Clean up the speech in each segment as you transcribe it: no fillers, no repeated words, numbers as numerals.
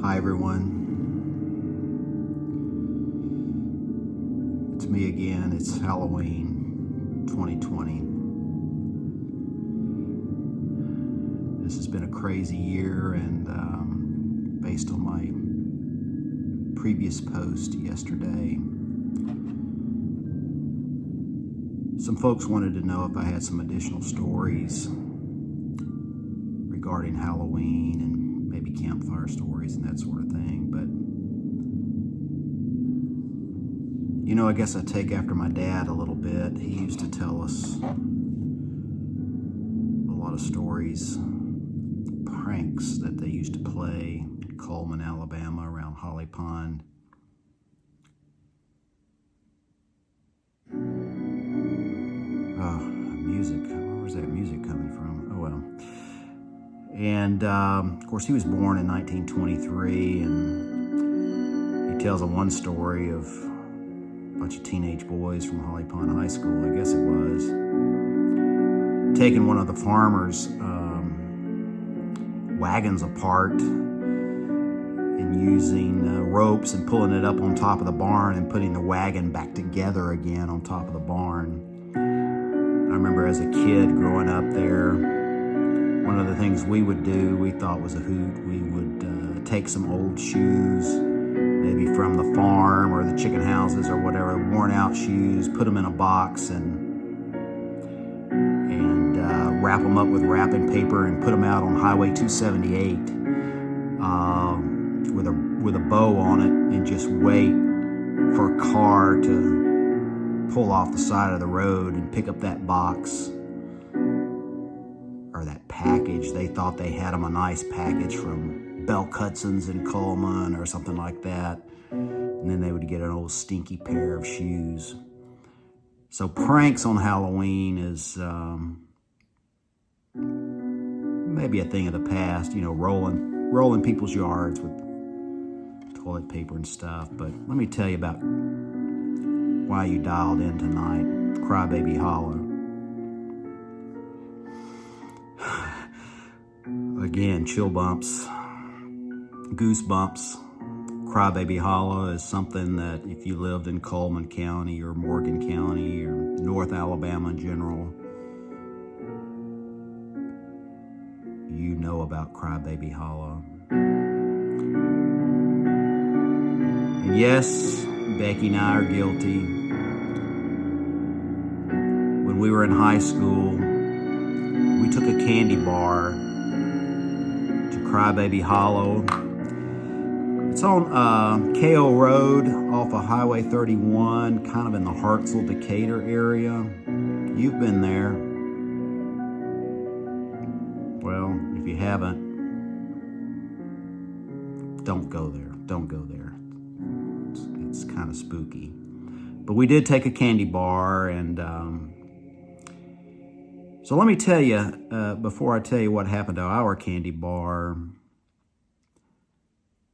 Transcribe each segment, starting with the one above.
Hi everyone, it's me again. It's Halloween 2020. This has been a crazy year, and based on my previous post yesterday, some folks wanted to know if I had some additional stories regarding Halloween and maybe campfire stories and that sort of thing. But you know, I guess I take after my dad a little bit. He used to tell us a lot of stories, pranks that they used to play in Coleman, Alabama, around Holly Pond. Oh, music. Where's that music coming from? Oh, well. And, of course, he was born in 1923, and he tells one story of a bunch of teenage boys from Holly Pond High School, I guess it was, taking one of the farmers' wagons apart and using ropes and pulling it up on top of the barn and putting the wagon back together again on top of the barn. I remember as a kid growing up there, one of the things we would do, we thought was a hoot. We would take some old shoes, maybe from the farm or the chicken houses or whatever, worn out shoes, put them in a box and wrap them up with wrapping paper and put them out on Highway 278 with a bow on it, and just wait for a car to pull off the side of the road and pick up that box or that package. They thought they had them a nice package from Bell Cutson's in Coleman or something like that, and then they would get an old stinky pair of shoes. So pranks on Halloween is maybe a thing of the past, you know, rolling people's yards with toilet paper and stuff. But let me tell you about why you dialed in tonight. CryBaby Hollow. Again, chill bumps, goosebumps. CryBaby Hollow is something that if you lived in Coleman County or Morgan County or North Alabama in general, you know about CryBaby Hollow. And yes, Becky and I are guilty. When we were in high school, we took a candy bar to CryBaby Hollow. It's on Kayo Road off of Highway 31, kind of in the Hartselle, Decatur area. You've been there. Well, if you haven't, don't go there. Don't go there. It's kind of spooky. But we did take a candy bar, and so let me tell you, before I tell you what happened to our candy bar,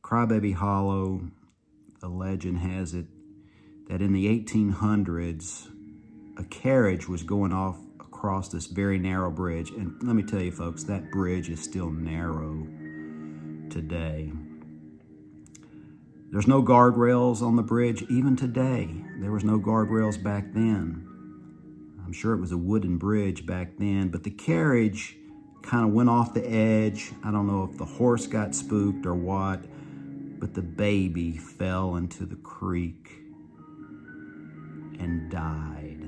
CryBaby Hollow, the legend has it that in the 1800s, a carriage was going off across this very narrow bridge. And let me tell you, folks, that bridge is still narrow today. There's no guardrails on the bridge even today. There was no guardrails back then. I'm sure it was a wooden bridge back then, but the carriage kind of went off the edge. I don't know if the horse got spooked or what, but the baby fell into the creek and died.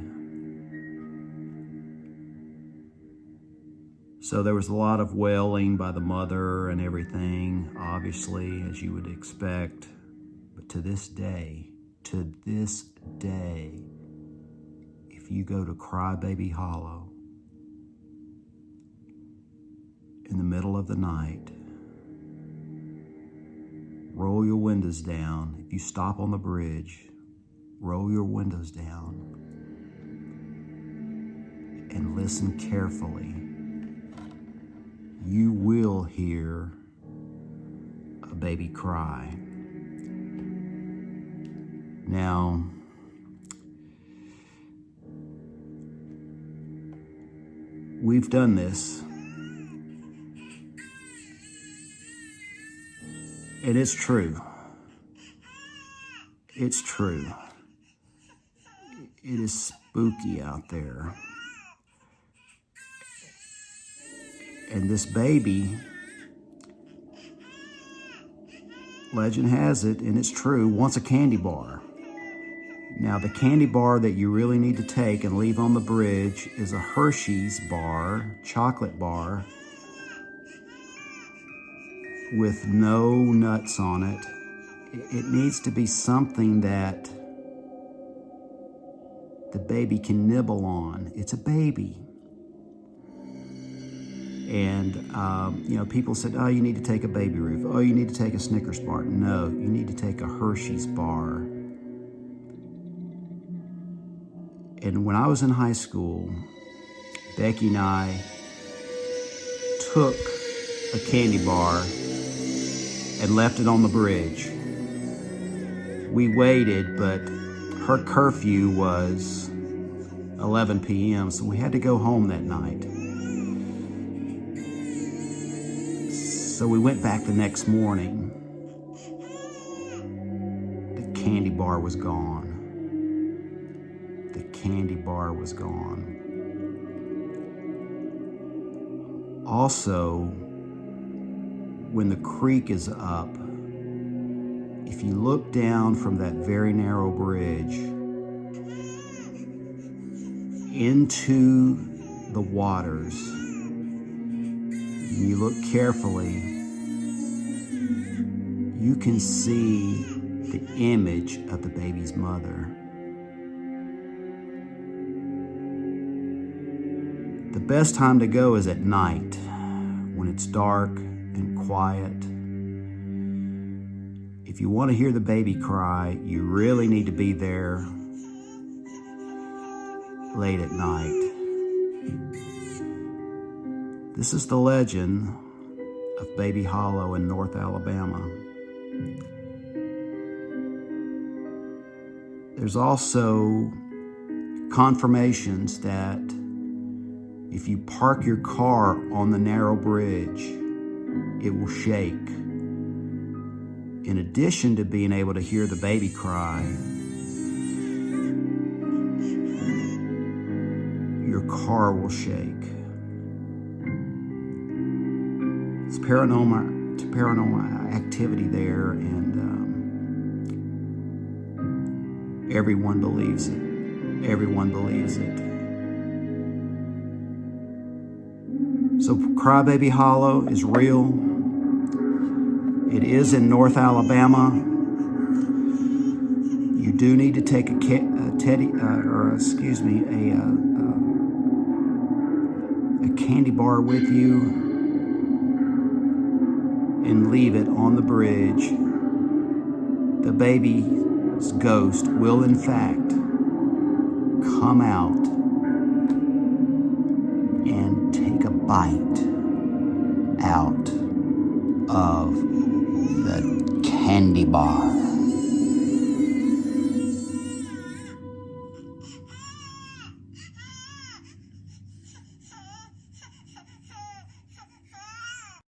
So there was a lot of wailing by the mother and everything, obviously, as you would expect. But to this day, if you go to CryBaby Hollow in the middle of the night, roll your windows down. If you stop on the bridge, roll your windows down and listen carefully. You will hear a baby cry. Now, we've done this It is true. It's true. It is spooky out there. And this baby, legend has it, and it's true, wants a candy bar. Now, the candy bar that you really need to take and leave on the bridge is a Hershey's bar, chocolate bar, with no nuts on it. It needs to be something that the baby can nibble on. It's a baby. And, people said, oh, you need to take a Baby Ruth. Oh, you need to take a Snickers bar. No, you need to take a Hershey's bar. And when I was in high school, Becky and I took a candy bar and left it on the bridge. We waited, but her curfew was 11 p.m., so we had to go home that night. So we went back the next morning. The candy bar was gone. The candy bar was gone. Also, when the creek is up, if you look down from that very narrow bridge into the waters, and you look carefully, you can see the image of the baby's mother. The best time to go is at night, when it's dark and quiet. If you want to hear the baby cry, you really need to be there late at night. This is the legend of Baby Hollow in North Alabama. There's also confirmations that if you park your car on the narrow bridge, it will shake. In addition to being able to hear the baby cry, your car will shake. It's paranormal activity there, and everyone believes it. Everyone believes it. So CryBaby Hollow is real. It is in North Alabama. You do need to take a candy bar with you and leave it on the bridge. The baby's ghost will, in fact, come out and take a bite out of the candy bar.